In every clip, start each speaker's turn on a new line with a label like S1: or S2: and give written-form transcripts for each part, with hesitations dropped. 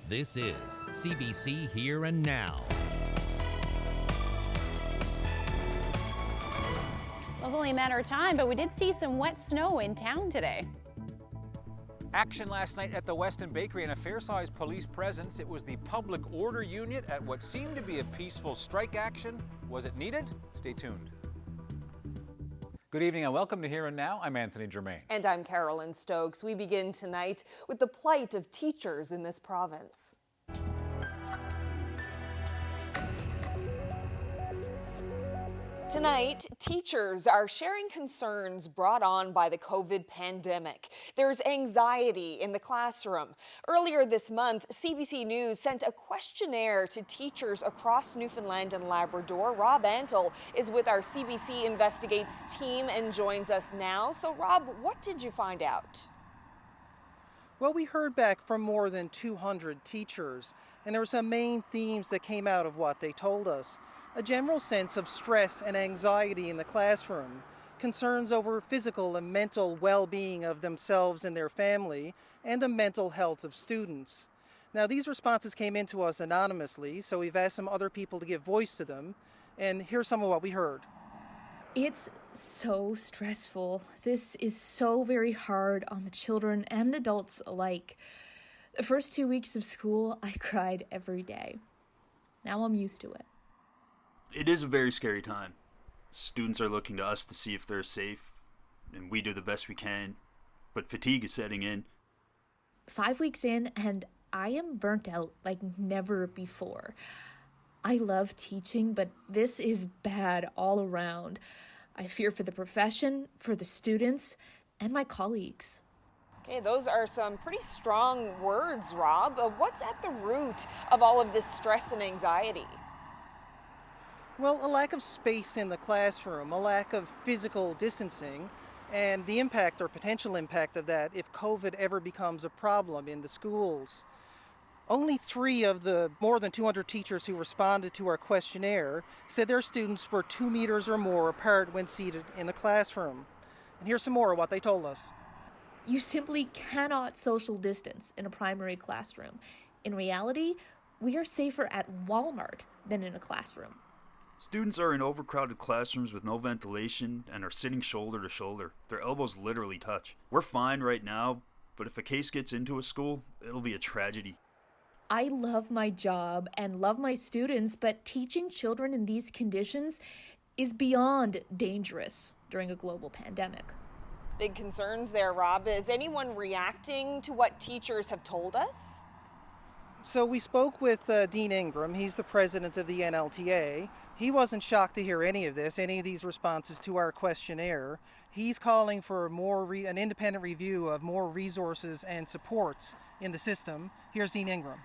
S1: This is CBC Here and Now.
S2: It was only a matter of time, but we did see some wet snow in town today.
S3: Action last night at the Weston Bakery and a fair-sized police presence. It was the public order unit at what seemed to be a peaceful strike action. Was it needed? Stay tuned. Good evening and welcome to Here and Now. I'm Anthony Germain.
S4: And I'm Carolyn Stokes. We begin tonight with the plight of teachers in this province. Tonight, teachers are sharing concerns brought on by the COVID pandemic. There's anxiety in the classroom. Earlier this month, CBC News sent a questionnaire to teachers across Newfoundland and Labrador. Rob Antle is with our CBC Investigates team and joins us now. So Rob, what did you find out?
S5: Well, we heard back from more than 200 teachers, and there were some main themes that came out of what they told us. A general sense of stress and anxiety in the classroom, concerns over physical and mental well-being of themselves and their family, and the mental health of students. Now, these responses came into us anonymously, so we've asked some other people to give voice to them, and here's some of what we heard.
S6: It's so stressful. This is so very hard on the children and adults alike. The first 2 weeks of school, I cried every day. Now I'm used to it.
S7: It is a very scary time. Students are looking to us to see if they're safe, and we do the best we can, but fatigue is setting in.
S6: 5 weeks in, and I am burnt out like never before. I love teaching, but this is bad all around. I fear for the profession, for the students, and my colleagues.
S4: Okay, those are some pretty strong words, Rob. What's at the root of all of this stress and anxiety?
S5: Well, a lack of space in the classroom, a lack of physical distancing, and the impact or potential impact of that if COVID ever becomes a problem in the schools. Only 3 of the more than 200 teachers who responded to our questionnaire said their students were 2 meters or more apart when seated in the classroom. And here's some more of what they told us.
S6: You simply cannot social distance in a primary classroom. In reality, we are safer at Walmart than in a classroom.
S7: Students are in overcrowded classrooms with no ventilation and are sitting shoulder to shoulder. Their elbows literally touch. We're fine right now, but if a case gets into a school, it'll be a tragedy.
S6: I love my job and love my students, but teaching children in these conditions is beyond dangerous during a global pandemic.
S4: Big concerns there, Rob. Is anyone reacting to what teachers have told us?
S5: So we spoke with Dean Ingram. He's the president of the NLTA. He wasn't shocked to hear any of this, any of these responses to our questionnaire. He's calling for an independent review of more resources and supports in the system. Here's Dean Ingram.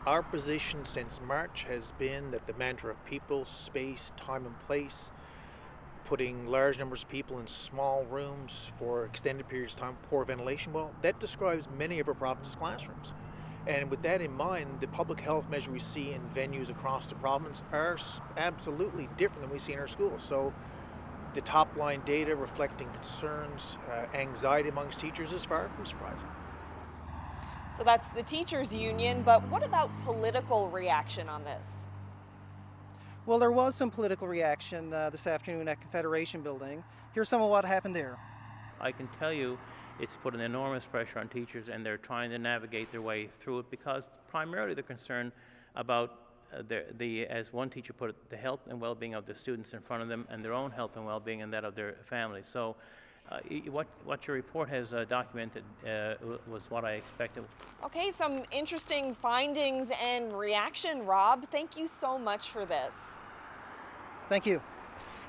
S8: Our position since March has been that the matter of people, space, time and place, putting large numbers of people in small rooms for extended periods of time, poor ventilation, well, that describes many of our province's classrooms. And with that in mind, the public health measure we see in venues across the province are absolutely different than we see in our schools. So the top line data reflecting concerns, anxiety amongst teachers is far from surprising.
S4: So that's the teachers union, but what about political reaction on this?
S5: Well, there was some political reaction this afternoon at Confederation Building. Here's some of what happened there.
S9: I can tell you it's put an enormous pressure on teachers, and they're trying to navigate their way through it because primarily they're concerned about as one teacher put it, the health and well-being of the students in front of them and their own health and well-being and that of their families. So what your report has documented was what I expected.
S4: Okay, some interesting findings and reaction, Rob. Thank you so much for this.
S5: Thank you.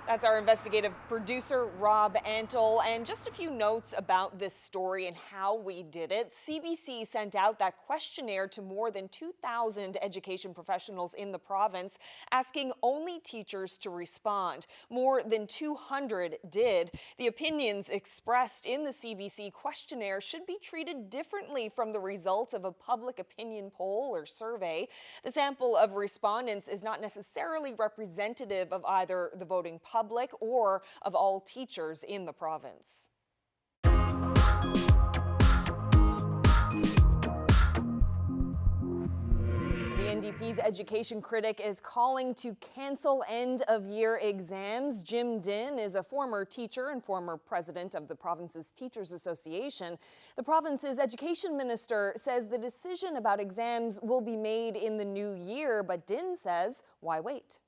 S4: That's our investigative producer, Rob Antle. And just a few notes about this story and how we did it. CBC sent out that questionnaire to more than 2,000 education professionals in the province, asking only teachers to respond. More than 200 did. The opinions expressed in the CBC questionnaire should be treated differently from the results of a public opinion poll or survey. The sample of respondents is not necessarily representative of either the voting public or of all teachers in the province. NDP's education critic is calling to cancel end-of-year exams. Jim Din is a former teacher and former president of the province's Teachers Association. The province's education minister says the decision about exams will be made in the new year, but Din says, why wait?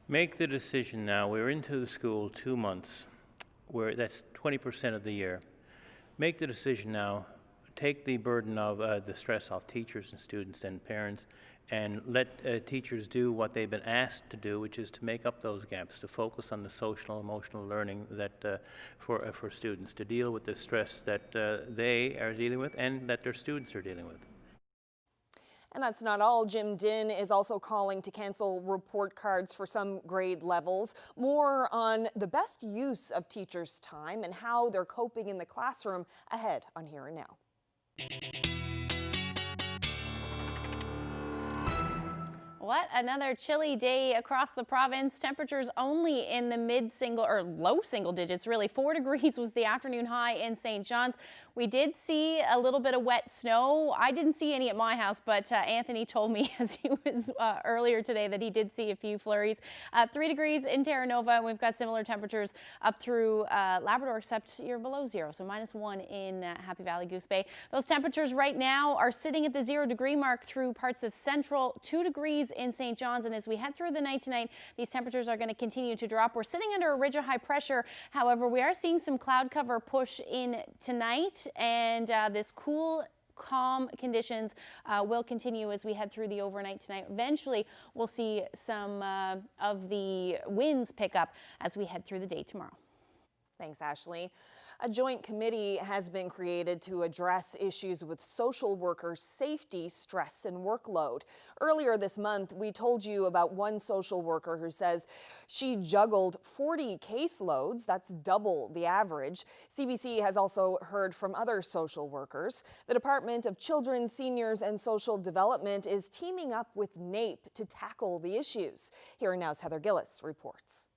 S9: Make the decision now. We're into the school 2 months, where that's 20% of the year. Make the decision now. Take the burden of the stress off teachers and students and parents, and let teachers do what they've been asked to do, which is to make up those gaps, to focus on the social, emotional learning that for students, to deal with the stress that they are dealing with and that their students are dealing with.
S4: And that's not all. Jim Din is also calling to cancel report cards for some grade levels. More on the best use of teachers' time and how they're coping in the classroom ahead on Here and Now.
S2: What another chilly day across the province. Temperatures only in the mid-single or low single digits, really. 4 degrees was the afternoon high in St. John's. We did see a little bit of wet snow. I didn't see any at my house, but Anthony told me as he was earlier today that he did see a few flurries. 3 degrees in Terra Nova, and we've got similar temperatures up through Labrador, except you're below zero, so -1 in Happy Valley Goose Bay. Those temperatures right now are sitting at the 0 degree mark through parts of central, 2 degrees in St. John's, and as we head through the night tonight, these temperatures are going to continue to drop. We're sitting under a ridge of high pressure. However, we are seeing some cloud cover push in tonight, and this cool, calm conditions will continue as we head through the overnight tonight. Eventually, we'll see some of the winds pick up as we head through the day tomorrow.
S4: Thanks, Ashley. A joint committee has been created to address issues with social workers' safety, stress, and workload. Earlier this month, we told you about one social worker who says she juggled 40 caseloads. That's double the average. CBC has also heard from other social workers. The Department of Children, Seniors, and Social Development is teaming up with NAPE to tackle the issues. Here and Now's Heather Gillis reports.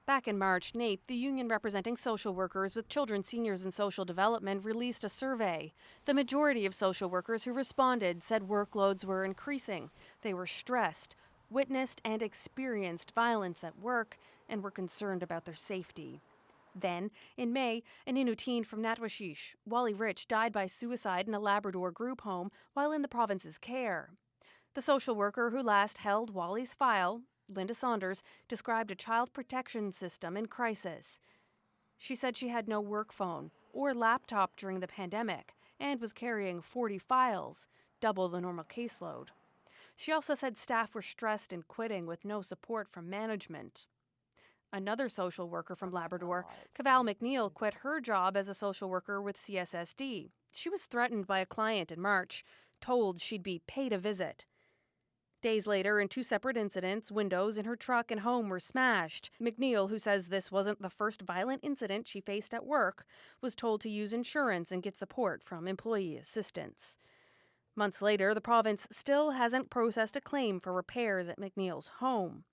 S10: Back in March, NAPE, the union representing social workers with Children, Seniors and Social Development, released a survey. The majority of social workers who responded said workloads were increasing. They were stressed, witnessed and experienced violence at work, and were concerned about their safety. Then, in May, an Innu teen from Natwashish, Wally Rich, died by suicide in a Labrador group home while in the province's care. The social worker who last held Wally's file, Linda Saunders, described a child protection system in crisis. She said she had no work phone or laptop during the pandemic and was carrying 40 files, double the normal caseload. She also said staff were stressed and quitting with no support from management. Another social worker from Labrador, Caval McNeil, quit her job as a social worker with CSSD. She was threatened by a client in March, told she'd be paid a visit. Days later, in 2 separate incidents, windows in her truck and home were smashed. McNeil, who says this wasn't the first violent incident she faced at work, was told to use insurance and get support from employee assistance. Months later, the province still hasn't processed a claim for repairs at McNeil's home.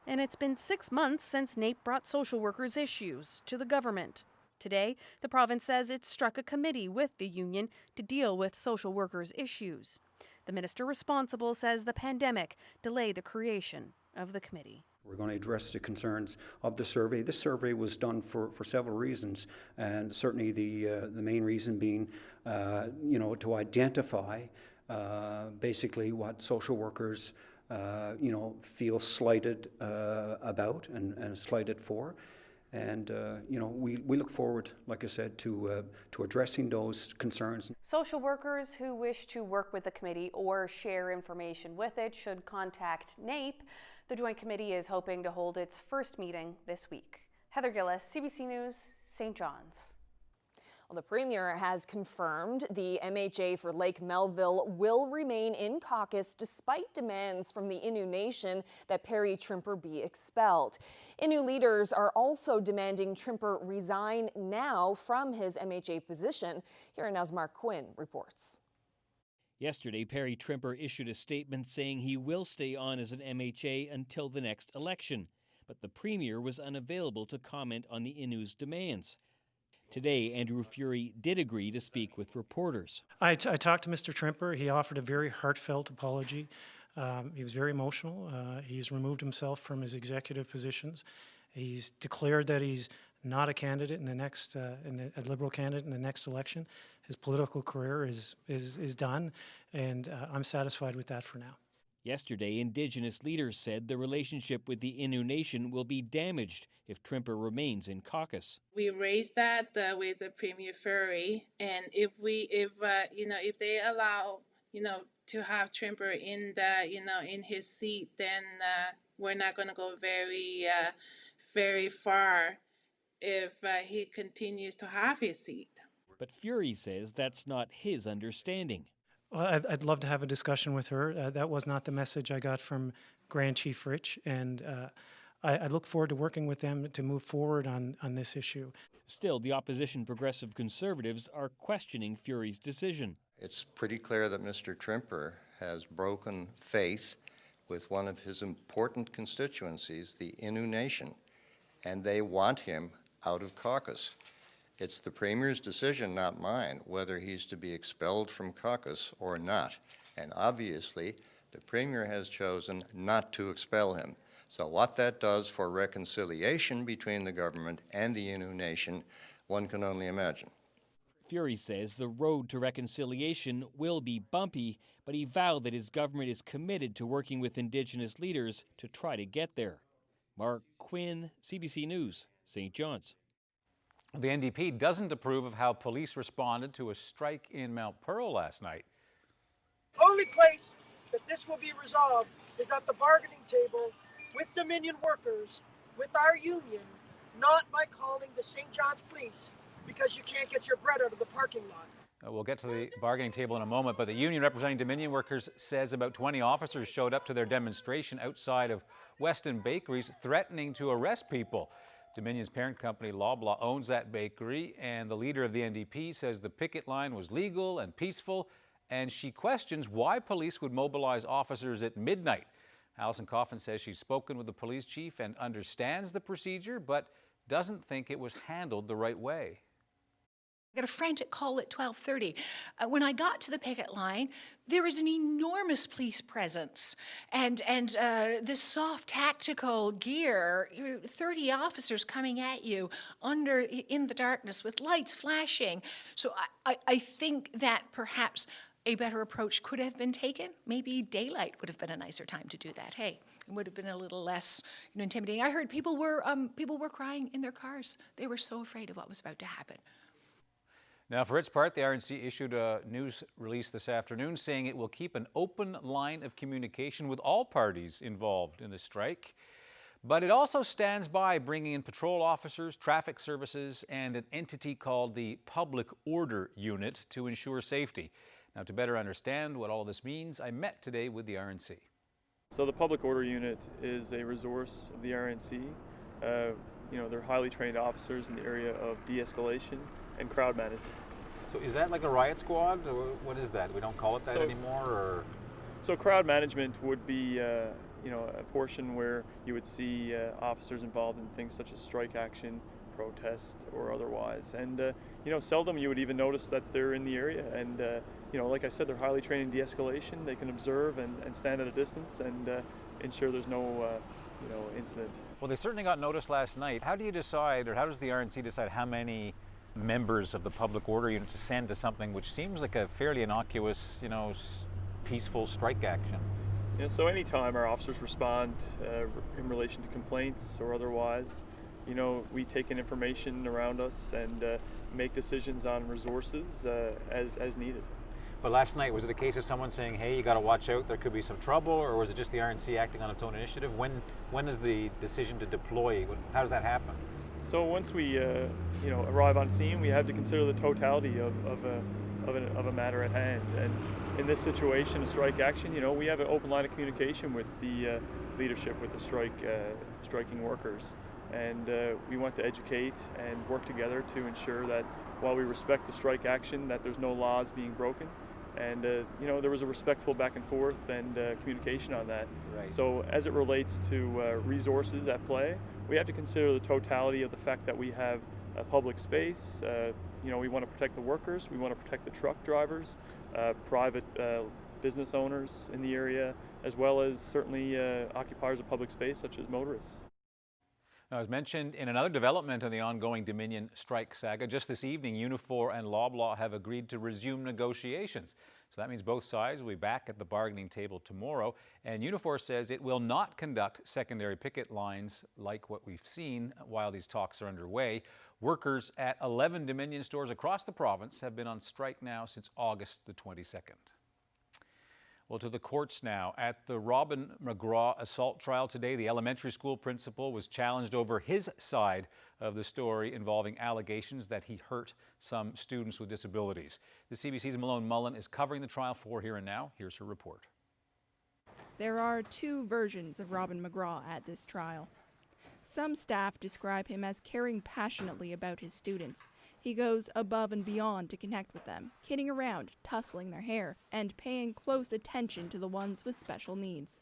S10: And it's been 6 months since NAPE brought social workers' issues to the government. Today, the province says it struck a committee with the union to deal with social workers' issues. The minister responsible says the pandemic delayed the creation of the committee.
S11: We're going to address the concerns of the survey. This survey was done for several reasons, and certainly the main reason being, to identify basically what social workers, feel slighted about and slighted for. And, we look forward, like I said, to addressing those concerns.
S10: Social workers who wish to work with the committee or share information with it should contact NAPE. The Joint Committee is hoping to hold its first meeting this week. Heather Gillis, CBC News, St. John's.
S4: Well, the Premier has confirmed the MHA for Lake Melville will remain in caucus despite demands from the Innu Nation that Perry Trimper be expelled. Innu leaders are also demanding Trimper resign now from his MHA position. Here and Now's Mark Quinn reports.
S12: Yesterday, Perry Trimper issued a statement saying he will stay on as an MHA until the next election, but the Premier was unavailable to comment on the Innu's demands. Today, Andrew Furey did agree to speak with reporters.
S13: I talked to Mr. Trimper. He offered a very heartfelt apology. He was very emotional. He's removed himself from his executive positions. He's declared that he's not a candidate in the next, a Liberal candidate in the next election. His political career is done, and I'm satisfied with that for now.
S12: Yesterday, Indigenous leaders said the relationship with the Innu Nation will be damaged if Trimper remains in caucus.
S14: We raised that with the Premier Ferry, and if they allow to have Trimper in in his seat, then we're not going to go very far if he continues to have his seat.
S12: But Furey says that's not his understanding.
S13: Well, I'd love to have a discussion with her. That was not the message I got from Grand Chief Rich, and I look forward to working with them to move forward on this issue.
S12: Still, the opposition Progressive Conservatives are questioning Furey's decision.
S15: It's pretty clear that Mr. Trimper has broken faith with one of his important constituencies, the Innu Nation, and they want him out of caucus. It's the Premier's decision, not mine, whether he's to be expelled from caucus or not. And obviously, the Premier has chosen not to expel him. So what that does for reconciliation between the government and the Innu Nation, one can only imagine.
S12: Furey says the road to reconciliation will be bumpy, but he vowed that his government is committed to working with Indigenous leaders to try to get there. Mark Quinn, CBC News, St. John's.
S3: The NDP doesn't approve of how police responded to a strike in Mount Pearl last night.
S16: Only place that this will be resolved is at the bargaining table with Dominion workers, with our union, not by calling the St. John's Police because you can't get your bread out of the parking lot.
S3: We'll get to the bargaining table in a moment, but the union representing Dominion workers says about 20 officers showed up to their demonstration outside of Weston Bakeries, threatening to arrest people. Dominion's parent company, Loblaw, owns that bakery, and the leader of the NDP says the picket line was legal and peaceful, and she questions why police would mobilize officers at midnight. Alison Coffin says she's spoken with the police chief and understands the procedure, but doesn't think it was handled the right way.
S17: I got a frantic call at 12:30. When I got to the picket line, there was an enormous police presence and this soft tactical gear, 30 officers coming at you in the darkness with lights flashing. So I think that perhaps a better approach could have been taken. Maybe daylight would have been a nicer time to do that. Hey, it would have been a little less intimidating. I heard people were crying in their cars. They were so afraid of what was about to happen.
S3: Now, for its part, the RNC issued a news release this afternoon saying it will keep an open line of communication with all parties involved in the strike. But it also stands by bringing in patrol officers, traffic services, and an entity called the Public Order Unit to ensure safety. Now, to better understand what all this means, I met today with the RNC.
S18: So the Public Order Unit is a resource of the RNC. They're highly trained officers in the area of de-escalation and crowd management.
S3: So is that like a riot squad, or what is that? We don't call it that anymore, or?
S18: So crowd management would be, a portion where you would see officers involved in things such as strike action, protest, or otherwise. And, seldom you would even notice that they're in the area. And, like I said, they're highly trained in de-escalation. They can observe and stand at a distance and ensure there's no, incident.
S3: Well, they certainly got noticed last night. How do you decide, or how does the RNC decide how many members of the Public Order Unit to send to something which seems like a fairly innocuous, peaceful strike action?
S18: Yeah, so anytime our officers respond in relation to complaints or otherwise, we take in information around us and make decisions on resources as needed.
S3: But last night, was it a case of someone saying, hey, you got to watch out, there could be some trouble, or was it just the RNC acting on its own initiative? When is the decision to deploy? How does that happen?
S18: So once we, arrive on scene, we have to consider the totality of a matter at hand. And in this situation, a strike action, we have an open line of communication with the leadership, with the striking workers. And we want to educate and work together to ensure that while we respect the strike action, that there's no laws being broken. And, there was a respectful back and forth and communication on that.
S3: Right.
S18: So as it relates to resources at play, we have to consider the totality of the fact that we have public space. We want to protect the workers, we want to protect the truck drivers, private business owners in the area, as well as certainly occupiers of public space such as motorists.
S3: Now, as mentioned in another development in the ongoing Dominion strike saga, just this evening, Unifor and Loblaw have agreed to resume negotiations. So that means both sides will be back at the bargaining table tomorrow. And Unifor says it will not conduct secondary picket lines like what we've seen while these talks are underway. Workers at 11 Dominion stores across the province have been on strike now since August the 22nd. Well, to the courts now. At the Robin McGraw assault trial today, the elementary school principal was challenged over his side of the story involving allegations that he hurt some students with disabilities. The CBC's Malone Mullen is covering the trial for Here and Now. Here's her report.
S19: There are two versions of Robin McGraw at this trial. Some staff describe him as caring passionately about his students. He goes above and beyond to connect with them, kidding around, tussling their hair, and paying close attention to the ones with special needs.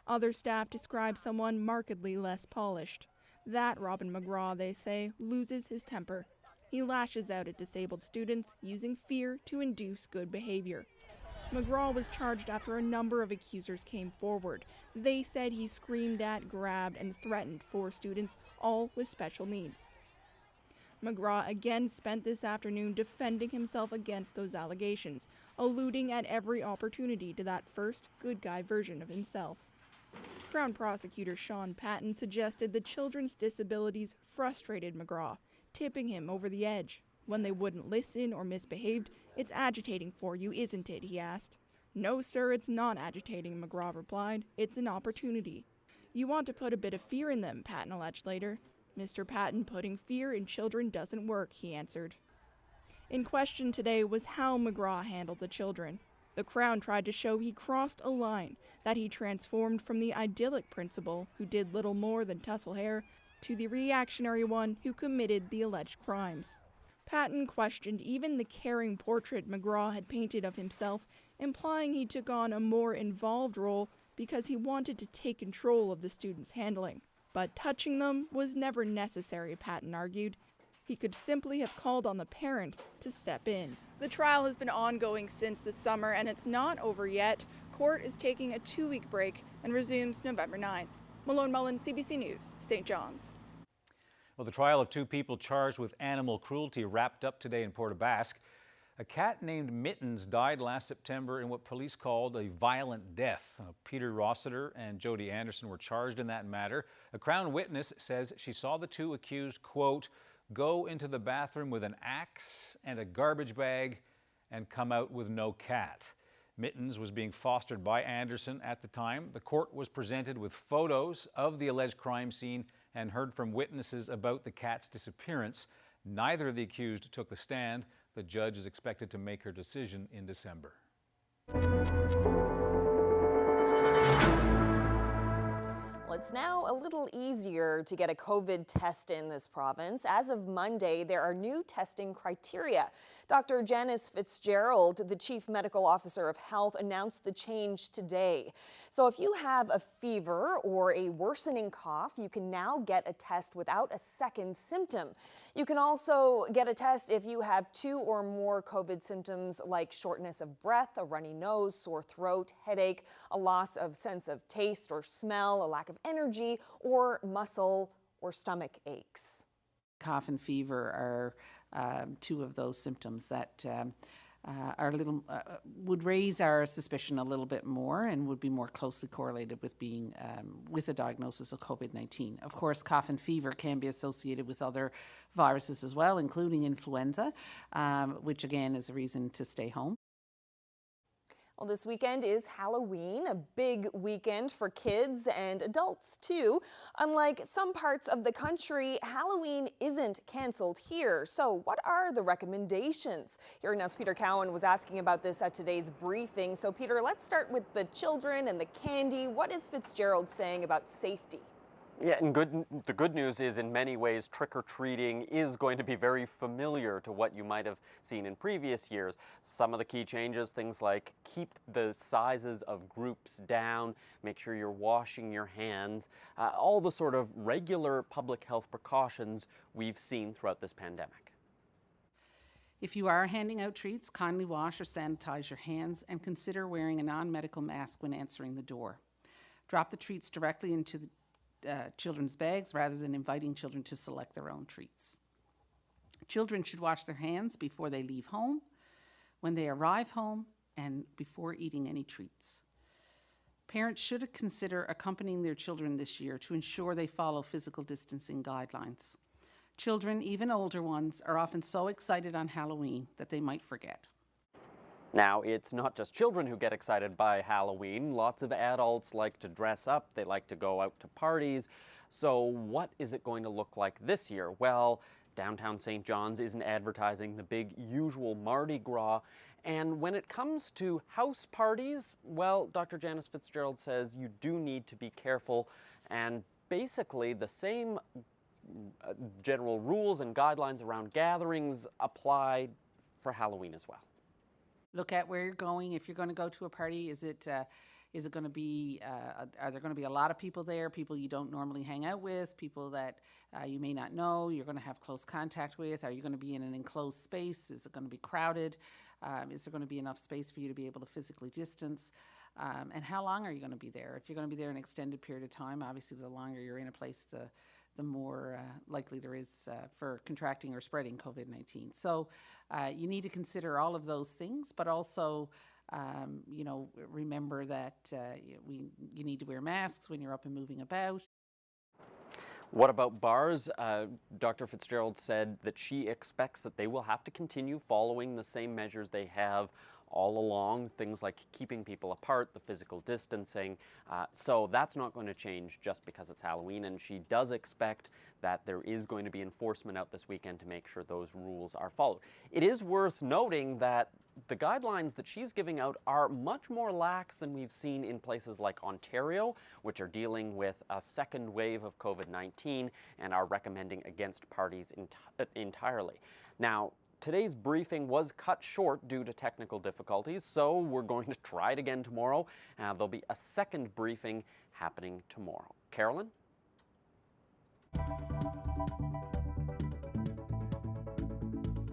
S19: Other staff describe someone markedly less polished. That Robin McGraw, they say, loses his temper. He lashes out at disabled students, using fear to induce good behavior. McGraw was charged after a number of accusers came forward. They said he screamed at, grabbed, and threatened 4 students, all with special needs. McGraw again spent this afternoon defending himself against those allegations, alluding at every opportunity to that first good guy version of himself. Crown Prosecutor Sean Patton suggested the children's disabilities frustrated McGraw, tipping him over the edge. When they wouldn't listen or misbehaved, "It's agitating for you, isn't it?" he asked. "No, sir, it's not agitating," McGraw replied. "It's an opportunity." "You want to put a bit of fear in them," Patton alleged later. "Mr. Patton, putting fear in children doesn't work," he answered. In question today was how McGraw handled the children. The Crown tried to show he crossed a line, that he transformed from the idyllic principal, who did little more than tussle hair, to the reactionary one who committed the alleged crimes. Patton questioned even the caring portrait McGraw had painted of himself, implying he took on a more involved role because he wanted to take control of the students' handling. But touching them was never necessary, Patton argued. He could simply have called on the parents to step in. The trial has been ongoing since the summer, and it's not over yet. Court is taking a 2-week break and resumes November 9th. Malone Mullen, CBC News, St. John's.
S3: Well, the trial of 2 people charged with animal cruelty wrapped up today in Port aux Basques. A cat named Mittens died last September in what police called a violent death. Peter Rossiter and Jody Anderson were charged in that matter. A Crown witness says she saw the 2 accused, quote, go into the bathroom with an axe and a garbage bag and come out with no cat. Mittens was being fostered by Anderson at the time. The court was presented with photos of the alleged crime scene and heard from witnesses about the cat's disappearance. Neither of the accused took the stand. The judge is expected to make her decision in December.
S4: Well, it's now a little easier to get a COVID test in this province. As of Monday, there are new testing criteria. Dr. Janice Fitzgerald, the Chief Medical Officer of Health, announced the change today. So if you have a fever or a worsening cough, you can now get a test without a second symptom. You can also get a test if you have 2 or more COVID symptoms like shortness of breath, a runny nose, sore throat, headache, a loss of sense of taste or smell, a lack of energy, or muscle or stomach aches.
S20: Cough and fever are 2 of those symptoms that are a little would raise our suspicion a little bit more and would be more closely correlated with being with a diagnosis of COVID-19. Of course, cough and fever can be associated with other viruses as well, including influenza, which again is a reason to stay home.
S4: Well, this weekend is Halloween, a big weekend for kids and adults too. Unlike some parts of the country, Halloween isn't canceled here. So what are the recommendations? Here Now's Peter Cowan was asking about this at today's briefing. So Peter, let's start with the children and the candy. What is Fitzgerald saying about safety?
S21: Yeah, and the good news is in many ways trick-or-treating is going to be very familiar to what you might have seen in previous years. Some of the key changes, things like keep the sizes of groups down, make sure you're washing your hands, all the sort of regular public health precautions we've seen throughout this pandemic.
S20: If you are handing out treats, kindly wash or sanitize your hands and consider wearing a non-medical mask when answering the door. Drop the treats directly into the children's bags rather than inviting children to select their own treats. Children should wash their hands before they leave home, when they arrive home, and before eating any treats. Parents should consider accompanying their children this year to ensure they follow physical distancing guidelines. Children, even older ones, are often so excited on Halloween that they might forget.
S21: Now, it's not just children who get excited by Halloween. Lots of adults like to dress up. They like to go out to parties. So what is it going to look like this year? Well, downtown St. John's isn't advertising the big usual Mardi Gras. And when it comes to house parties, well, Dr. Janice Fitzgerald says you do need to be careful. And basically the same general rules and guidelines around gatherings apply for Halloween as well.
S20: Look at where you're going. If you're going to go to a party, is it going to be, are there going to be a lot of people there, people you don't normally hang out with, people that you may not know, you're going to have close contact with? Are you going to be in an enclosed space? Is it going to be crowded? Is there going to be enough space for you to be able to physically distance? And how long are you going to be there? If you're going to be there an extended period of time, obviously the longer you're in a place, the more likely there is for contracting or spreading COVID-19. So you need to consider all of those things, but also, you know, remember that you need to wear masks when you're up and moving about.
S21: What about bars? Dr. Fitzgerald said that she expects that they will have to continue following the same measures they have all along, things like keeping people apart, the physical distancing. So that's not going to change just because it's Halloween, and she does expect that there is going to be enforcement out this weekend to make sure those rules are followed. It is worth noting that the guidelines that she's giving out are much more lax than we've seen in places like Ontario, which are dealing with a second wave of COVID-19 and are recommending against parties entirely. Now, today's briefing was cut short due to technical difficulties, so we're going to try it again tomorrow. There'll be a second briefing happening tomorrow. Carolyn?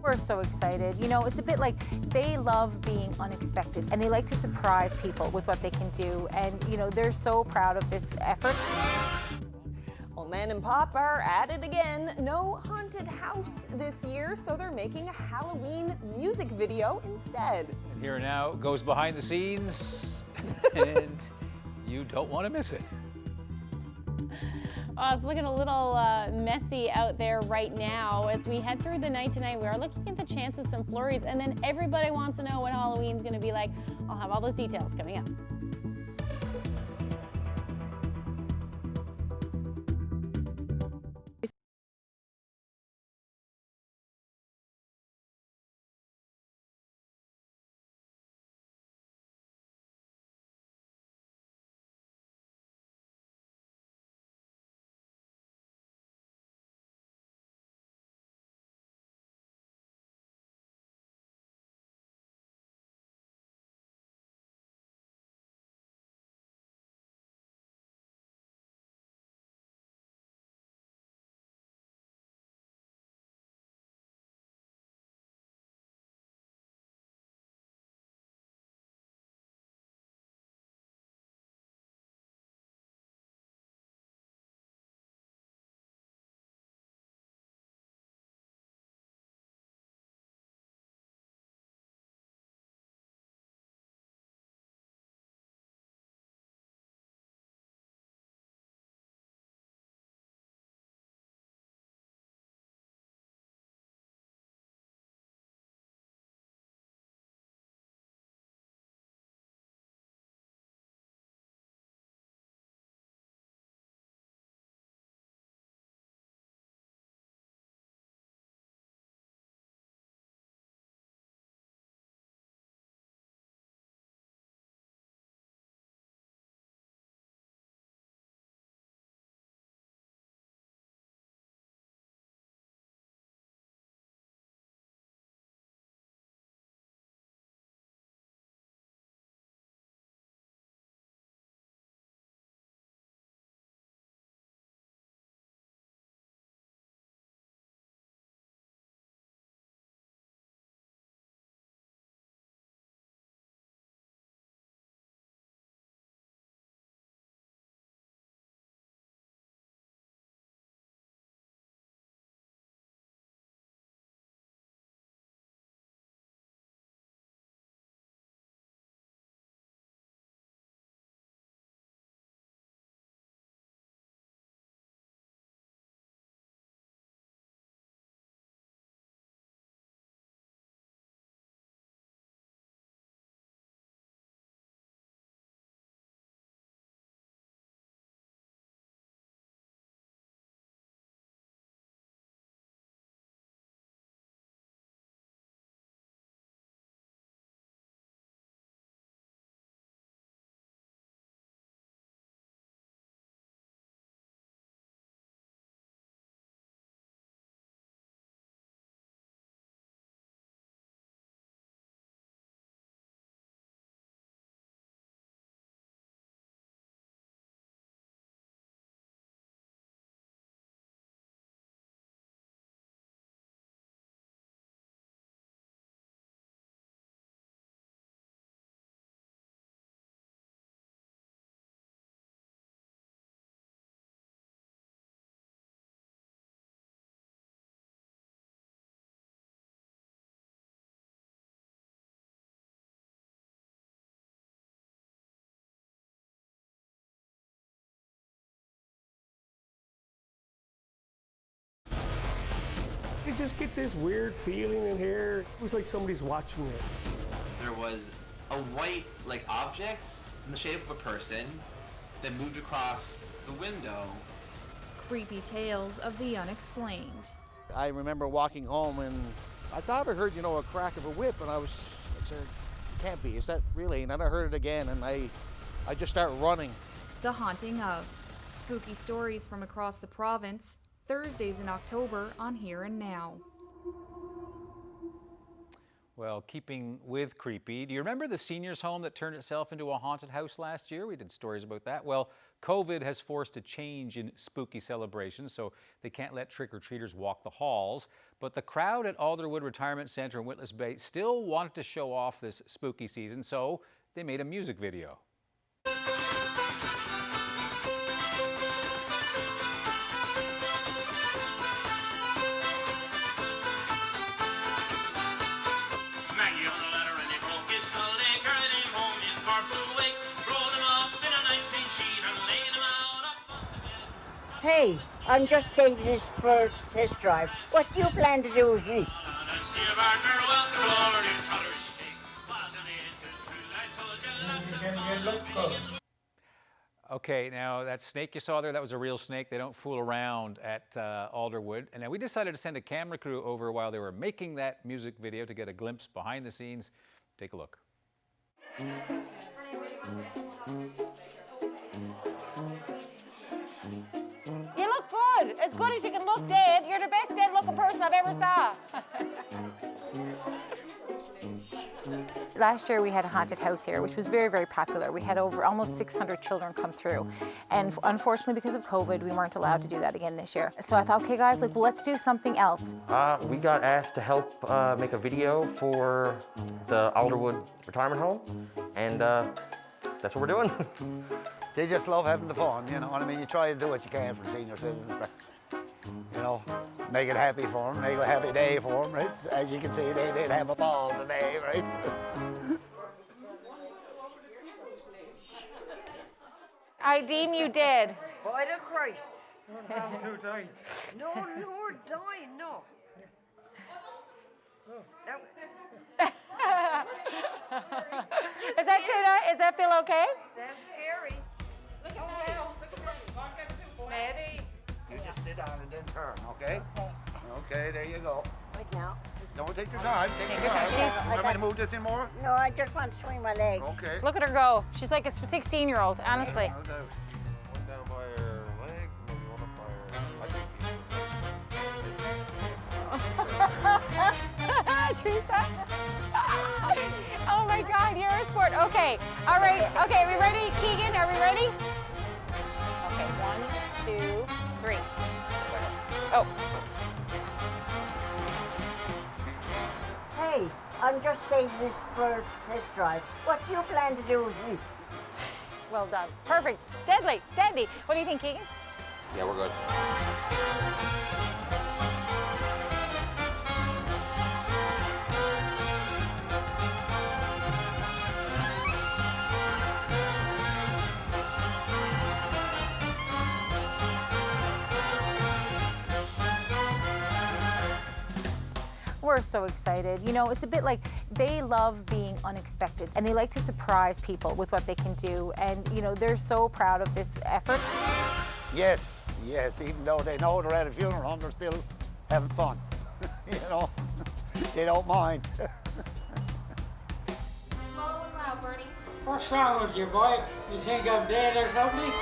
S2: We're so excited. You know, it's a bit like they love being unexpected and they like to surprise people with what they can do. And, you know, they're so proud of this effort.
S4: Well, Nan and Pop are at it again. No haunted house this year, so they're making a Halloween music video instead.
S3: And here now goes behind the scenes, and you don't want to miss it.
S2: It's looking a little messy out there right now. As we head through the night tonight, we are looking at the chance of some flurries, and then everybody wants to know what Halloween's going to be like. I'll have all those details coming up.
S1: just get this weird feeling in here. It was like somebody's watching it.
S22: There was a white, like, object in the shape of a person that moved across the window.
S23: Creepy tales of the unexplained.
S24: I remember walking home and I thought I heard, a crack of a whip, and I said, it can't be, is that really? And then I heard it again, and I just started running.
S23: The haunting of. Spooky stories from across the province, Thursdays in October on Here and Now.
S3: Well, keeping with creepy, do you remember the seniors' home that turned itself into a haunted house last year? We did stories about that. Well, COVID has forced a change in spooky celebrations, so they can't let trick-or-treaters walk the halls. But the crowd at Alderwood Retirement Centre in Witless Bay still wanted to show off this spooky season, so they made a music video.
S25: Hey, I'm just saving this for test drive. What do you plan to do with me?
S3: Okay, now that snake you saw there, that was a real snake. They don't fool around at Alderwood. And now we decided to send a camera crew over while they were making that music video to get a glimpse behind the scenes. Take a look.
S26: You look good, as good as you can look dead. You're the best dead looking person I've ever saw.
S27: Last year we had a haunted house here, which was very, very popular. We had over almost 600 children come through. And unfortunately, because of COVID, we weren't allowed to do that again this year. So I thought, okay guys, well, let's do something else.
S28: We got asked to help make a video for the Alderwood Retirement Home, and that's what we're doing.
S29: They just love having the fun, you know what I mean? You try to do what you can for senior citizens. Make it happy for them, make it a happy day for them, right? As you can see, they did have a ball today, right?
S26: I deem you dead.
S25: By the Christ.
S1: I'm too tight.
S25: No, you're dying, no.
S26: Does that feel okay?
S25: That's scary.
S26: Look at that.
S25: Maddie.
S29: You just sit down and then turn, okay? Okay, there you go.
S25: Right now.
S29: Don't take your time, take your time. You want me to move this in more?
S25: No, I just want to swing my legs.
S29: Okay.
S26: Look at her go. She's like a 16-year-old, honestly.
S28: One down by her legs, maybe one up by her...
S26: Teresa. Oh my God, you're a sport. Okay, all right. Okay, are we ready? Keegan, are we ready? Okay, 1, 2, 3. Oh.
S25: Hey, I'm just saving this for test drive. What do you plan to do with me?
S26: Well done. Perfect. Deadly, deadly. What do you think, Keegan?
S28: Yeah, we're good.
S27: We're so excited. You know, it's a bit like they love being unexpected and they like to surprise people with what they can do. And, you know, they're so proud of this effort.
S29: Yes, even though they know they're at a funeral home, they're still having fun. They don't mind.
S26: Slow and loud, Bernie.
S30: What's wrong with you, boy? You think I'm dead or something?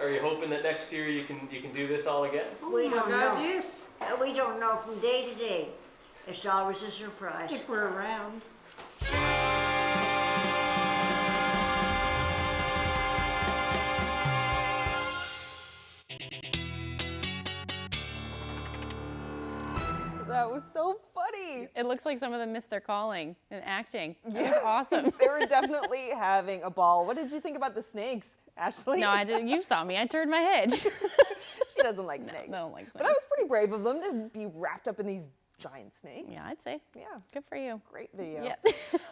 S31: Are you hoping that next year you can do this all again?
S25: We don't know.
S30: Yes.
S25: We don't know from day to day. It's always a surprise.
S30: If we're around.
S4: That was so funny.
S2: It looks like some of them missed their calling and acting. It was awesome.
S4: They were definitely having a ball. What did you think about the snakes, Ashley?
S2: No, I didn't. You saw me. I turned my head.
S4: She doesn't like snakes.
S2: No, I don't like snakes.
S4: But that was pretty brave of them to be wrapped up in these giant snakes.
S2: Yeah, I'd say.
S4: Yeah.
S2: Good for you.
S4: Great video.
S2: Yeah.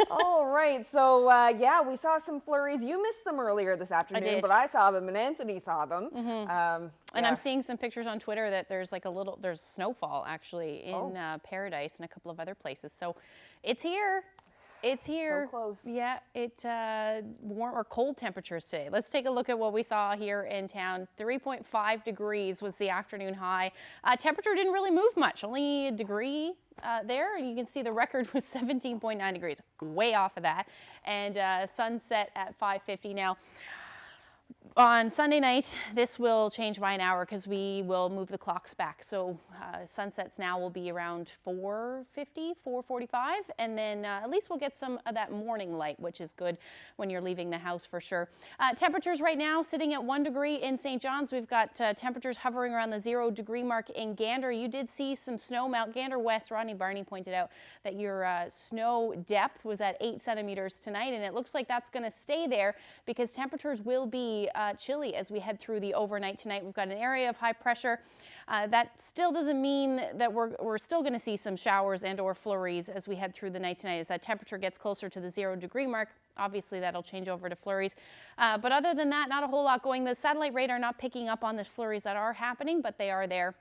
S4: All right. So, yeah, we saw some flurries. You missed them earlier this afternoon,
S2: did.
S4: but I saw them and Anthony saw them.
S2: And
S4: yeah.
S2: I'm seeing some pictures on Twitter that there's like there's snowfall actually in Paradise and a couple of other places. So it's here. It's here.
S4: So close.
S2: Yeah, warm or cold temperatures today. Let's take a look at what we saw here in town. 3.5 degrees was the afternoon high. Temperature didn't really move much, only a degree there. And you can see the record was 17.9 degrees, way off of that. And sunset at 5:50 now. On Sunday night, this will change by an hour because we will move the clocks back. So sunsets now will be around 4:50, 4:45, and then at least we'll get some of that morning light, which is good when you're leaving the house for sure. Temperatures right now sitting at 1 degree in St. John's. We've got temperatures hovering around the 0 degree mark in Gander. You did see some snow melt. Gander West, Rodney Barney pointed out that your snow depth was at 8 centimeters tonight, and it looks like that's going to stay there because temperatures will be chilly as we head through the overnight tonight. We've got an area of high pressure. That still doesn't mean that we're still going to see some showers and or flurries as we head through the night tonight. As that temperature gets closer to the 0 degree mark, obviously that'll change over to flurries. But other than that, not a whole lot going. The satellite radar not picking up on the flurries that are happening, but they are there.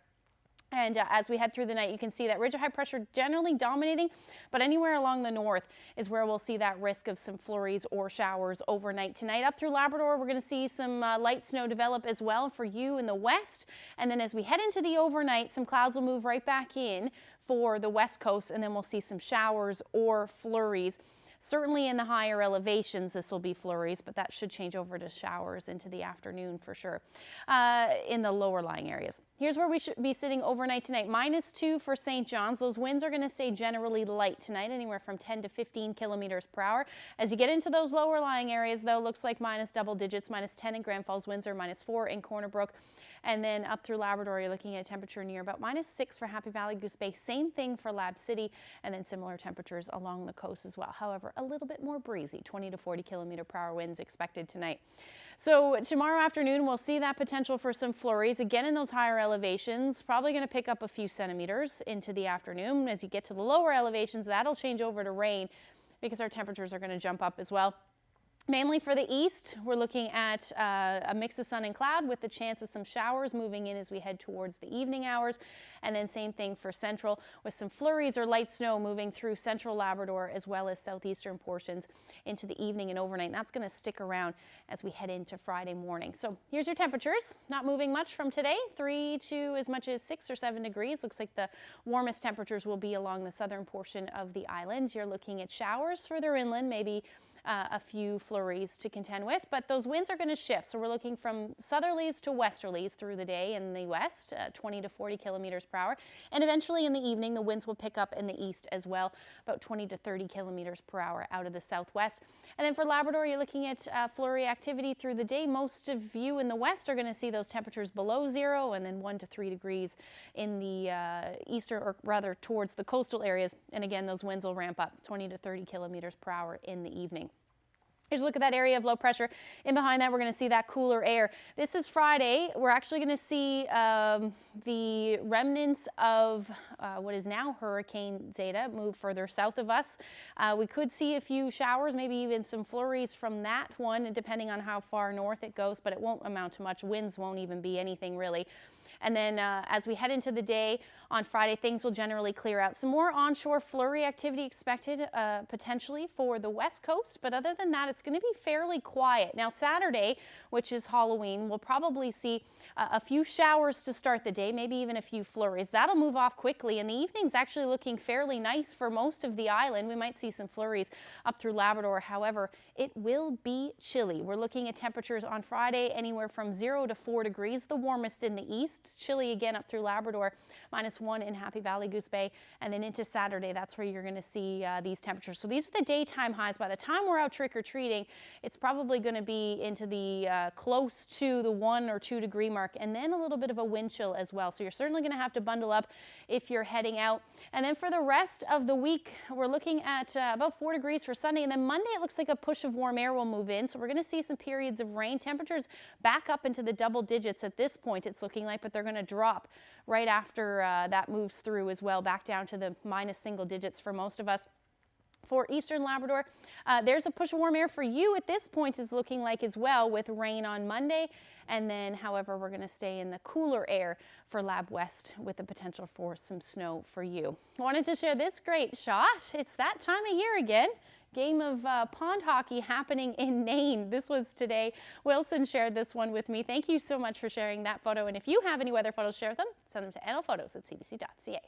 S2: And as we head through the night, you can see that ridge of high pressure generally dominating, but anywhere along the north is where we'll see that risk of some flurries or showers overnight tonight. Up through Labrador, we're going to see some light snow develop as well for you in the west. And then as we head into the overnight, some clouds will move right back in for the west coast, and then we'll see some showers or flurries. Certainly in the higher elevations, this will be flurries, but that should change over to showers into the afternoon for sure in the lower lying areas. Here's where we should be sitting overnight tonight. -2 for St. John's. Those winds are going to stay generally light tonight, anywhere from 10 to 15 kilometers per hour. As you get into those lower lying areas, though, looks like minus double digits, -10 in Grand Falls, Windsor, -4 in Corner Brook. And then up through Labrador, you're looking at a temperature near about -6 for Happy Valley, Goose Bay. Same thing for Lab City, and then similar temperatures along the coast as well. However, a little bit more breezy, 20 to 40 kilometer per hour winds expected tonight. So tomorrow afternoon, we'll see that potential for some flurries. Again, in those higher elevations, probably going to pick up a few centimeters into the afternoon. As you get to the lower elevations, that'll change over to rain because our temperatures are going to jump up as well. Mainly for the east, we're looking at a mix of sun and cloud with the chance of some showers moving in as we head towards the evening hours. And then same thing for central with some flurries or light snow moving through central Labrador as well as southeastern portions into the evening and overnight. And that's going to stick around as we head into Friday morning. So here's your temperatures. Not moving much from today, 3 to as much as 6 or 7 degrees. Looks like the warmest temperatures will be along the southern portion of the island. You're looking at showers further inland, maybe a few flurries to contend with, but those winds are going to shift. So we're looking from southerlies to westerlies through the day in the west, 20 to 40 kilometers per hour. And eventually in the evening, the winds will pick up in the east as well, about 20 to 30 kilometers per hour out of the southwest. And then for Labrador, you're looking at flurry activity through the day. Most of you in the west are going to see those temperatures below 0 and then 1 to 3 degrees in the eastern, or rather towards the coastal areas. And again, those winds will ramp up 20 to 30 kilometers per hour in the evening. Here's a look at that area of low pressure. In behind that, we're going to see that cooler air. This is Friday. We're actually going to see the remnants of what is now Hurricane Zeta move further south of us. We could see a few showers, maybe even some flurries from that one, depending on how far north it goes, but it won't amount to much. Winds won't even be anything really. And then as we head into the day on Friday, things will generally clear out. Some more onshore flurry activity expected potentially for the west coast. But other than that, it's going to be fairly quiet. Now, Saturday, which is Halloween, we'll probably see a few showers to start the day, maybe even a few flurries. That'll move off quickly. And the evening's actually looking fairly nice for most of the island. We might see some flurries up through Labrador. However, it will be chilly. We're looking at temperatures on Friday anywhere from 0 to 4 degrees, the warmest in the east. Chilly again up through Labrador, -1 in Happy Valley, Goose Bay, and then into Saturday, that's where you're going to see these temperatures. So these are the daytime highs. By the time we're out trick-or-treating, it's probably going to be into the close to the 1 or 2 degree mark, and then a little bit of a wind chill as well. So you're certainly going to have to bundle up if you're heading out. And then for the rest of the week, we're looking at about 4 degrees for Sunday, and then Monday it looks like a push of warm air will move in. So we're going to see some periods of rain. Temperatures back up into the double digits at this point, it's looking like, but they're going to drop right after that moves through as well, back down to the minus single digits for most of us. For Eastern Labrador, there's a push of warm air for you at this point, is looking like as well, with rain on Monday. And then, however, we're going to stay in the cooler air for Lab West with the potential for some snow for you. Wanted to share this great shot. It's that time of year again. Game of pond hockey happening in Nain. This was today. Wilson shared this one with me. Thank you so much for sharing that photo. And if you have any weather photos to share with them, send them to nlphotos@cbc.ca.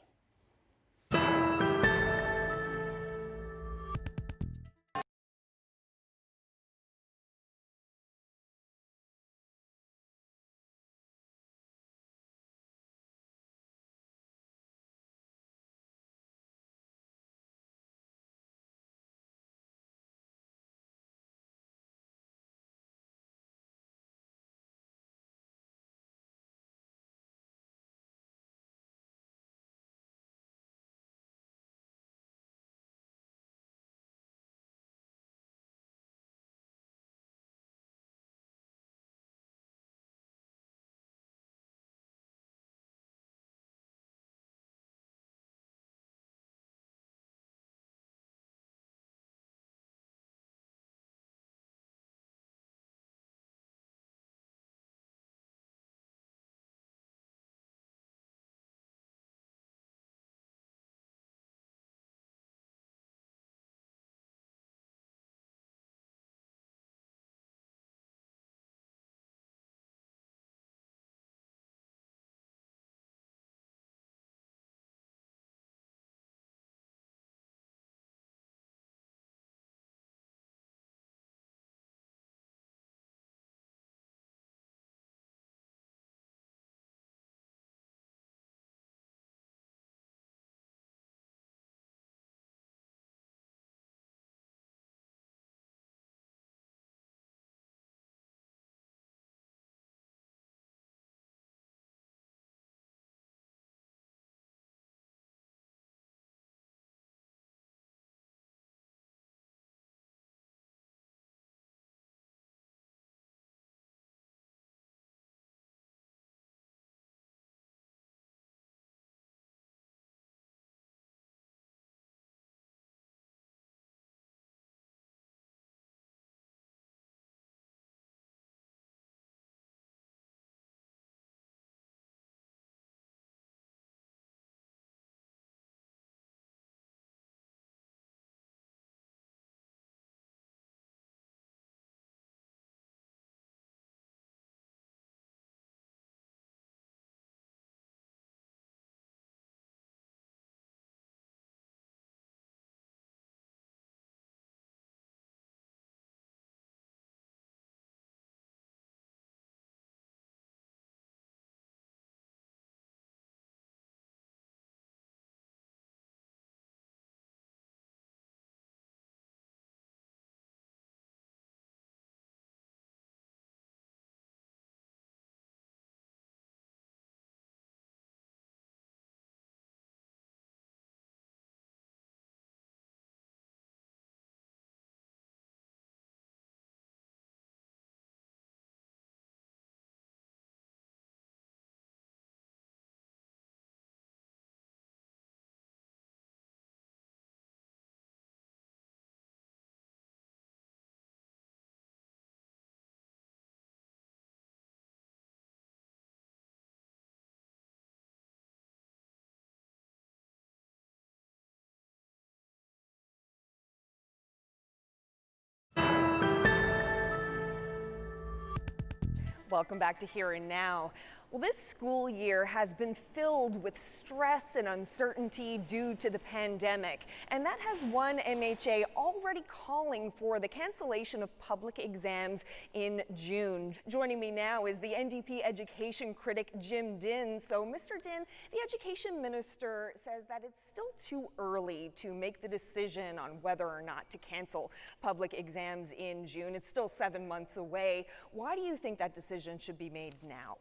S4: Welcome back to Here and Now. Well, this school year has been filled with stress and uncertainty due to the pandemic, and that has one MHA already calling for the cancellation of public exams in June. Joining me now is the NDP education critic, Jim Dinh. So, Mr. Dinh, the education minister says that it's still too early to make the decision on whether or not to cancel public exams in June. It's still 7 months away. Why do you think that decision should be made now?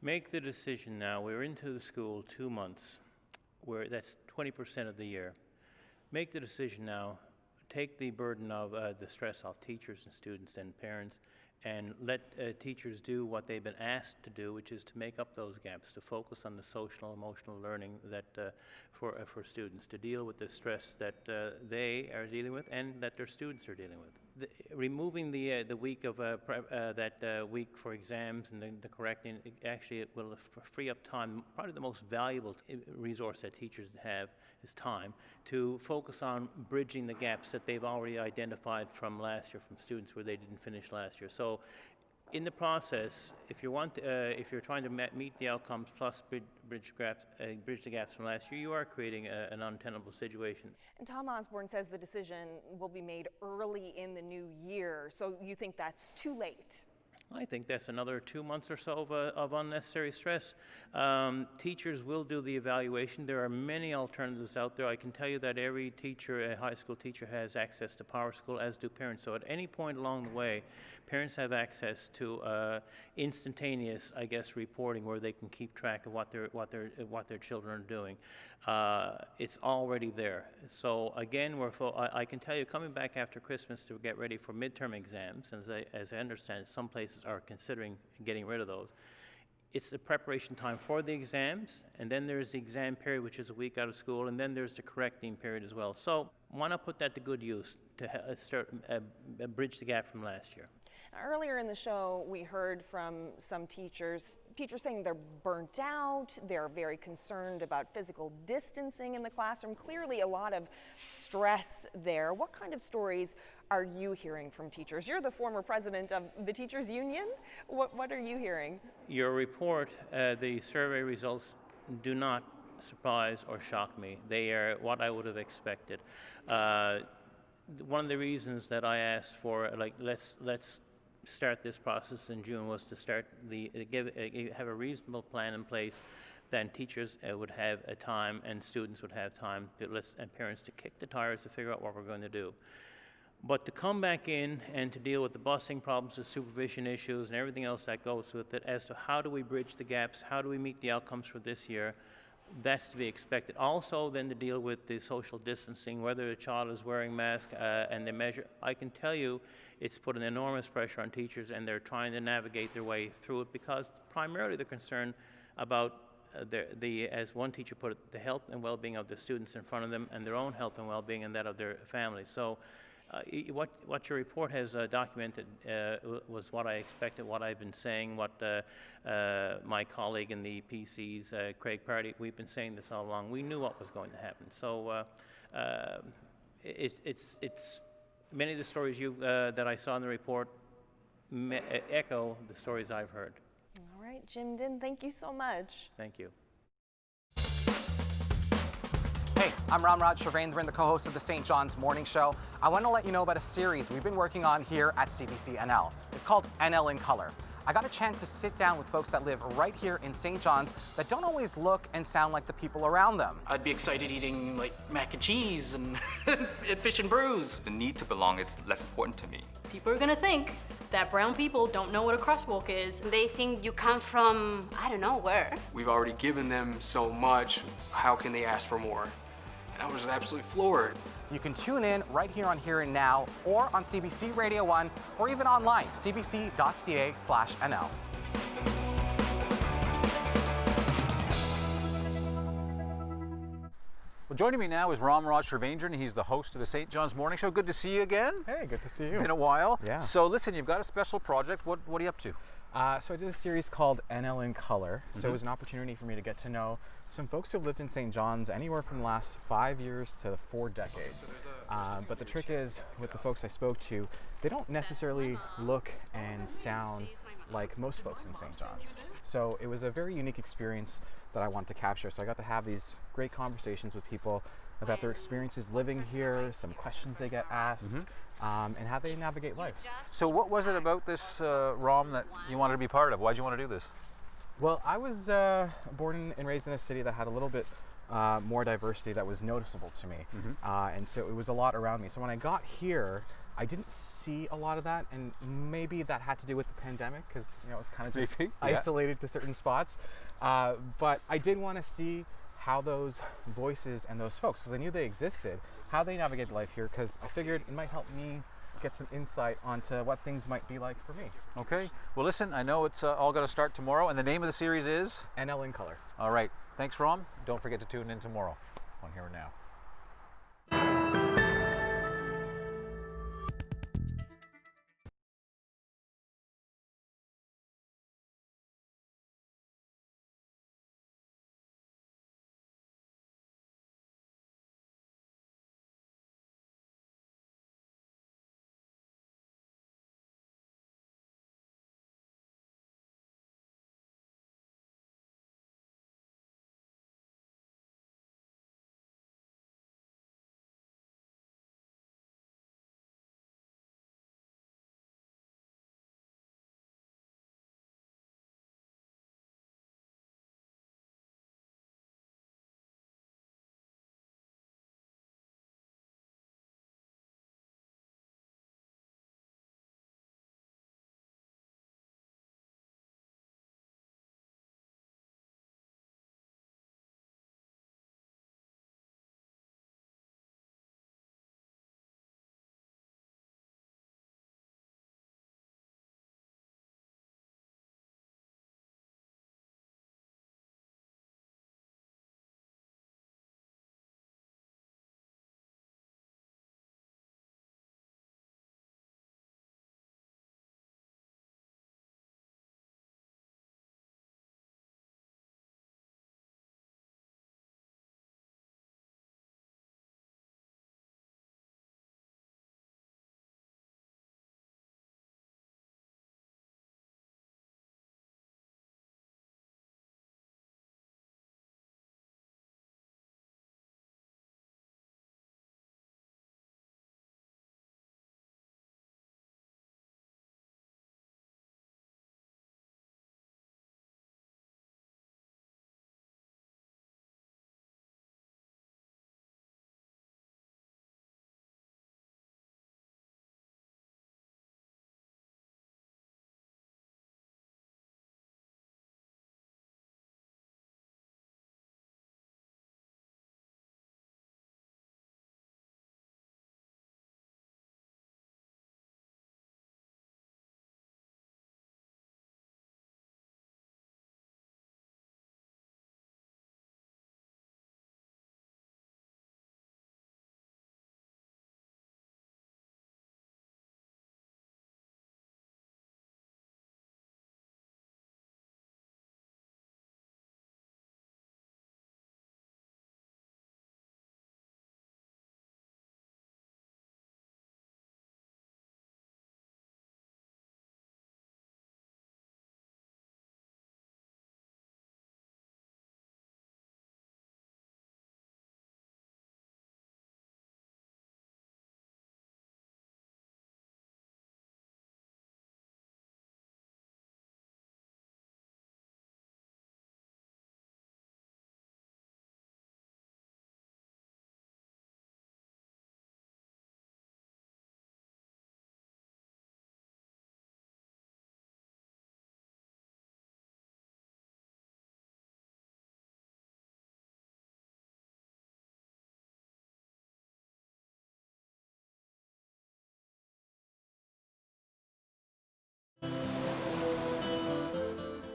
S5: Make the decision now. We're into the school 2 months, where that's 20% of the year. Make the decision now. Take the burden of the stress off teachers and students and parents, and let teachers do what they've been asked to do, which is to make up those gaps, to focus on the social, emotional learning that for students, to deal with the stress that they are dealing with and that their students are dealing with. Removing the week of that week for exams and the correcting, it will free up time. Probably the most valuable resource that teachers have is time to focus on bridging the gaps that they've already identified from last year, from students where they didn't finish last year. So in the process, if you're trying to meet the outcomes plus bridge the gaps from last year, you are creating an untenable situation.
S4: And Tom Osborne says the decision will be made early in the new year. So you think that's too late?
S5: I think that's another 2 months or so of unnecessary stress. Teachers will do the evaluation. There are many alternatives out there. I can tell you that every teacher, a high school teacher, has access to PowerSchool, as do parents. So at any point along the way, parents have access to instantaneous, reporting where they can keep track of what their children are doing. It's already there. So again, I can tell you, coming back after Christmas to get ready for midterm exams, as I understand, some places are considering getting rid of those. It's the preparation time for the exams, and then there's the exam period, which is a week out of school, and then there's the correcting period as well. So why not put that to good use to start bridge the gap from last year?
S4: Earlier in the show, we heard from some teachers saying they're burnt out, they're very concerned about physical distancing in the classroom. Clearly a lot of stress there. What kind of stories are you hearing from teachers? You're the former president of the Teachers Union. What are you hearing? Your report, the survey results do not surprise or shock me. They are what I would have expected. One of the reasons that I asked for, let's start this process in June, was to start have a reasonable plan in place. Then teachers would have a time, and students would have time and parents to kick the tires to figure out what we're going to do. But to come back in and to deal with the busing problems, the supervision issues, and everything else that goes with it, as to how do we bridge the gaps, how do we meet the outcomes for this year, that's to be expected. Also then to deal with the social distancing, whether the child is wearing masks and the measure. I can tell you it's put an enormous pressure on teachers, and they're trying to navigate their way through it because primarily they're concerned about as one teacher put it, the health and well-being of the students in front of them and their own health and well-being and that of their families. So what your report has documented was what I expected, what I've been saying, what my colleague in the PCs, Craig Party, we've been saying this all along. We knew what was going to happen. So it's many of the stories that I saw in the report echo the stories I've heard. All right, Jim Din, thank you so much.
S5: Thank you.
S6: Hey, I'm Ramraj Shavendran, the co-host of the St. John's Morning Show. I want to let you know about a series we've been working on here at CBC NL. It's called NL in Color. I got a chance to sit down with folks that live right here in St. John's that don't always look and sound like the people around them.
S7: I'd be excited eating like mac and cheese and, and fish and brews.
S8: The need to belong is less important to me.
S9: People are gonna think that brown people don't know what a crosswalk is. They think you come from, I don't know where.
S7: We've already given them so much, how can they ask for more? I was absolutely floored.
S6: You can tune in right here on Here and Now, or on CBC Radio 1, or even online, cbc.ca/NL.
S3: Well, joining me now is Ramraj Shavendran. He's the host of the St. John's Morning Show. Good to see you again.
S10: Hey, good to see you.
S3: It's been a while.
S10: Yeah.
S3: So listen, you've got a special project. What are you up to?
S10: So I did a series called NL in Color. So it was an opportunity for me to get to know some folks who have lived in St. John's anywhere from the last 5 years to 4 decades. But the trick is, with the folks I spoke to, they don't necessarily look and sound like most folks in St. John's. So it was a very unique experience that I wanted to capture. So I got to have these great conversations with people about their experiences living here, some questions they get asked, and how they navigate life.
S3: So what was it about this, Ram, that you wanted to be part of? Why did you want to do this?
S10: Well, I was born and raised in a city that had a little bit more diversity that was noticeable to me. And so it was a lot around me. So when I got here, I didn't see a lot of that, and maybe that had to do with the pandemic, because it was kind of just isolated to certain spots. But I did want to see how those voices and those folks, because I knew they existed, how they navigated life here, because I figured it might help me get some insight onto what things might be like for me.
S3: Okay. Well, listen, I know it's all going to start tomorrow, and the name of the series is?
S10: NL in Color.
S3: All right. Thanks, Rom. Don't forget to tune in tomorrow on Here and Now.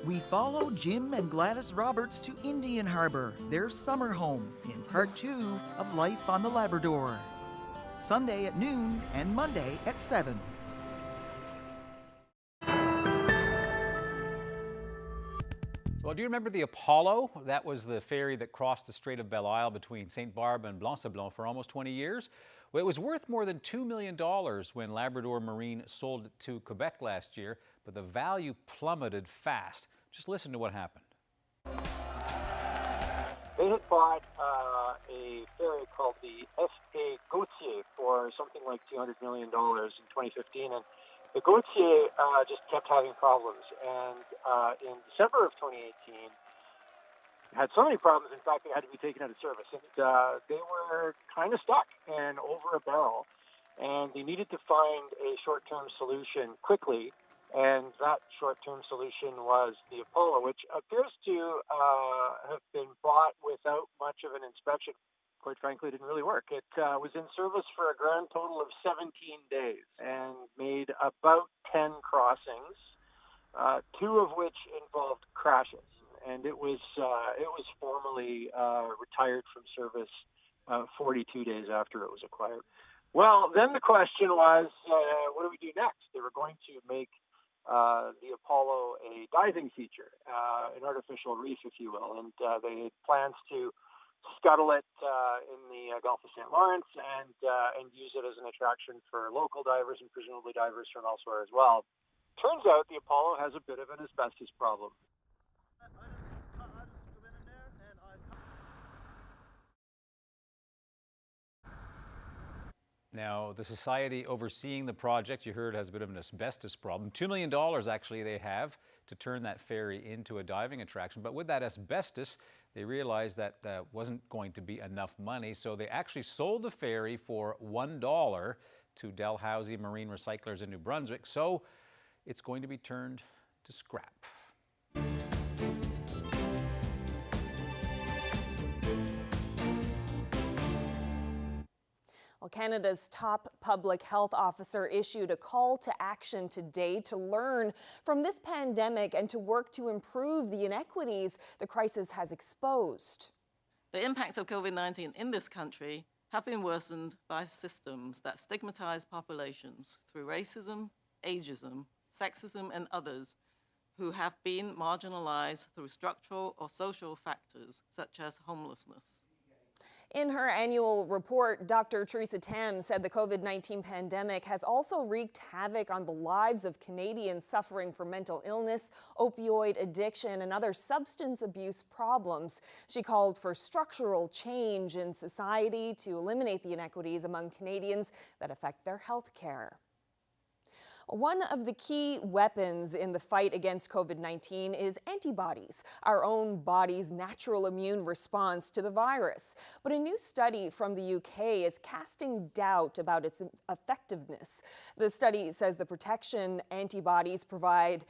S11: We follow Jim and Gladys Roberts to Indian Harbor, their summer home, in part 2 of Life on the Labrador. Sunday at noon and Monday at 7.
S3: Well, do you remember the Apollo? That was the ferry that crossed the Strait of Belle Isle between St. Barbe and Blanc-Sablon for almost 20 years. Well, it was worth more than $2 million when Labrador Marine sold it to Quebec last year, but the value plummeted fast. Just listen to what happened.
S12: They had bought a ferry called the S.A. Gautier for something like $200 million in 2015, and the Gautier just kept having problems. And in December of 2018, had so many problems, in fact, they had to be taken out of service. And they were kind of stuck and over a barrel, and they needed to find a short-term solution quickly. And that short-term solution was the Apollo, which appears to have been bought without much of an inspection quite frankly, didn't really work. It was in service for a grand total of 17 days and made about 10 crossings, 2 of which involved crashes. And it was formally retired from service 42 days after it was acquired. Well, then the question was, what do we do next? They were going to make the Apollo a diving feature, an artificial reef, if you will, and they had plans to scuttle it in the Gulf of St. Lawrence and use it as an attraction for local divers and presumably divers from elsewhere as well. Turns out the Apollo has a bit of an asbestos problem.
S3: Now, the society overseeing the project, you heard, has a bit of an asbestos problem. $2 million actually they have to turn that ferry into a diving attraction. But with that asbestos, they realized that wasn't going to be enough money. So they actually sold the ferry for $1 to Dalhousie Marine Recyclers in New Brunswick. So it's going to be turned to scrap.
S4: Well, Canada's top public health officer issued a call to action today to learn from this pandemic and to work to improve the inequities the crisis has exposed.
S13: The impacts of COVID-19 in this country have been worsened by systems that stigmatize populations through racism, ageism, sexism, and others who have been marginalized through structural or social factors such as homelessness.
S4: In her annual report, Dr. Theresa Tam said the COVID-19 pandemic has also wreaked havoc on the lives of Canadians suffering from mental illness, opioid addiction, and other substance abuse problems. She called for structural change in society to eliminate the inequities among Canadians that affect their health care. One of the key weapons in the fight against COVID-19 is antibodies, our own body's natural immune response to the virus. But a new study from the UK is casting doubt about its effectiveness. The study says the protection antibodies provide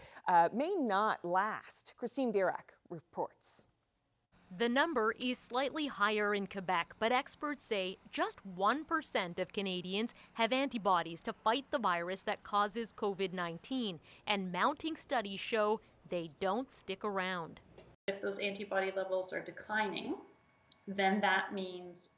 S4: may not last. Christine Birak reports.
S14: The number is slightly higher in Quebec, but experts say just 1% of Canadians have antibodies to fight the virus that causes COVID-19, and mounting studies show they don't stick around.
S15: If those antibody levels are declining, then that means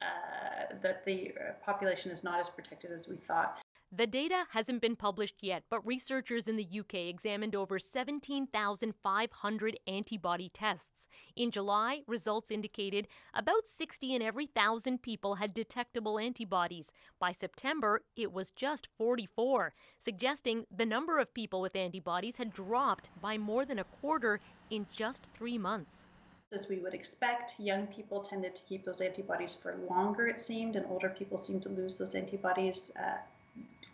S15: that the population is not as protected as we thought.
S14: The data hasn't been published yet, but researchers in the UK examined over 17,500 antibody tests. In July, results indicated about 60 in every 1,000 people had detectable antibodies. By September, it was just 44, suggesting the number of people with antibodies had dropped by more than a quarter in just 3 months.
S15: As we would expect, young people tended to keep those antibodies for longer, it seemed, and older people seemed to lose those antibodies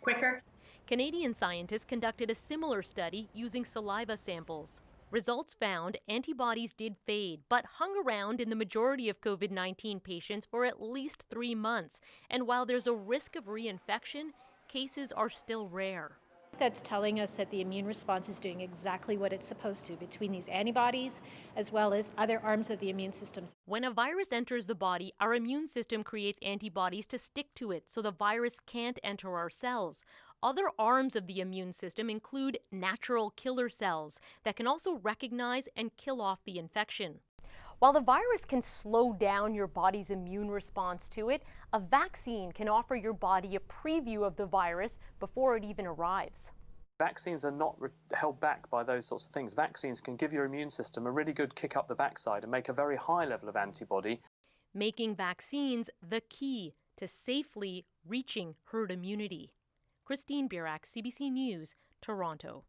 S15: quicker.
S14: Canadian scientists conducted a similar study using saliva samples. Results found antibodies did fade, but hung around in the majority of COVID-19 patients for at least 3 months. And while there's a risk of reinfection, cases are still rare.
S16: That's telling us that the immune response is doing exactly what it's supposed to between these antibodies as well as other arms of the immune system.
S14: When a virus enters the body, our immune system creates antibodies to stick to it so the virus can't enter our cells. Other arms of the immune system include natural killer cells that can also recognize and kill off the infection. While the virus can slow down your body's immune response to it, a vaccine can offer your body a preview of the virus before it even arrives.
S31: Vaccines are not held back by those sorts of things. Vaccines can give your immune system a really good kick up the backside and make a very high level of antibody.
S14: Making vaccines the key to safely reaching herd immunity. Christine Birak, CBC News, Toronto.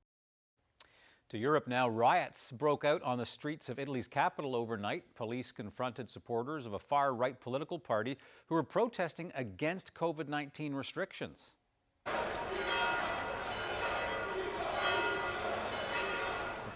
S3: To Europe now, riots broke out on the streets of Italy's capital overnight. Police confronted supporters of a far-right political party who were protesting against COVID-19 restrictions. The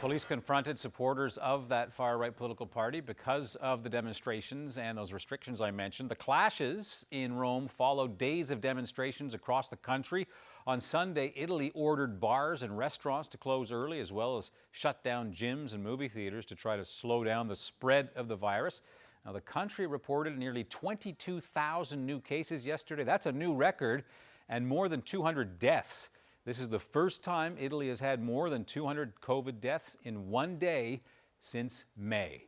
S3: police confronted supporters of that far-right political party because of the demonstrations and those restrictions I mentioned. The clashes in Rome followed days of demonstrations across the country. On Sunday, Italy ordered bars and restaurants to close early, as well as shut down gyms and movie theaters to try to slow down the spread of the virus. Now, the country reported nearly 22,000 new cases yesterday. That's a new record, and more than 200 deaths. This is the first time Italy has had more than 200 COVID deaths in one day since May.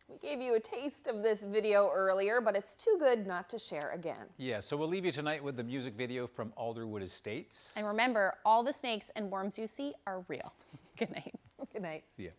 S4: We gave you a taste of this video earlier, but it's too good not to share again.
S3: Yeah, so we'll leave you tonight with the music video from Alderwood Estates.
S2: And remember, all the snakes and worms you see are real. Good night.
S4: Good night.
S3: See ya.